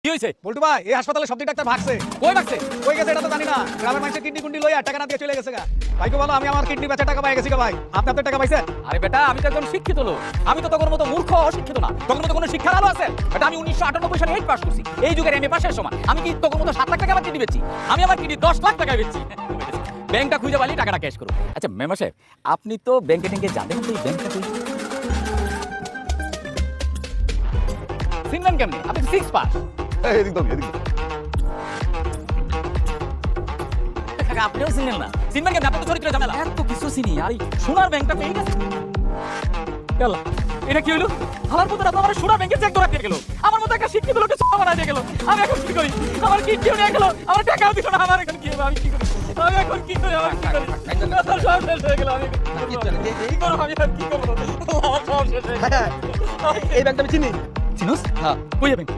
কি হইছে? বল্টু ভাই এই হাসপাতালে সব দিন ডাক্তার ভাগছে। কই ভাগছে? কই গেছে এটা তো জানি না। গ্রামের মানুষের কিডনি কুন্ডি লইয়া টাকা না দিয়ে চলে গেছে গা। ভাইকে বলো আমি আমার কিডনি বেচা টাকা পাই গেছি গা ভাই। আপনি আপনার টাকা পাইছেন? আরে বেটা, আমি তো একজন শিক্ষিত লোক। আমি তো তোর মতো মূর্খ অশিক্ষিত না। তোর মতো কোনো শিক্ষার আলো আছে? বেটা, আমি 1998 সালে 8 পাস করছি। এই যুগের এমএ পাশের সমান। আমি কি তোর মতো 7 লাখ টাকা আমার কিডনি বেচছি? আমি আমার কিডনি 10 লাখ টাকায় বেচছি। ব্যাংকটা খুঁজে পালি টাকাটা ক্যাশ করো। আচ্ছা মেম্বার সাহেব, আপনি তো ব্যাংকে ট্যাঙ্কে যাবেন তো, এই ব্যাংকটা কই? চিনলেন কেমনে? আপনি 6 পাস। এদিক দাও, এদিক দাও। কাকা, আপনিও চিনলেন না? চিনবেন কেমনে? আপনি তো চরিত্রে ঝামেলা। এত কিছু চিনি। আর এই সোনার ব্যাংকটা পেয়ে গেছে। গেল। এটা কি হইলো? হালার মতো রাত আমার সোনার ব্যাংকে চেক ধরা দিয়ে গেল। আমার মতো একটা শিক্ষিত লোককে সোনা বানায় দিয়ে গেল। আমি এখন কি করি? আমার কিডনিও নিয়ে গেল। আমার টাকাও দিল না। আমার এখন কি হবে? আমি কি করি? আমি এখন কি করি? আমি কি করি? আমার সব শেষ হয়ে গেল। আমি কি করব? আমি আর কি করব? আমার সব শেষ হয়ে গেল। এই ব্যাংকটা আমি চিনি। চিনোস? হ্যাঁ। কই যাবেন?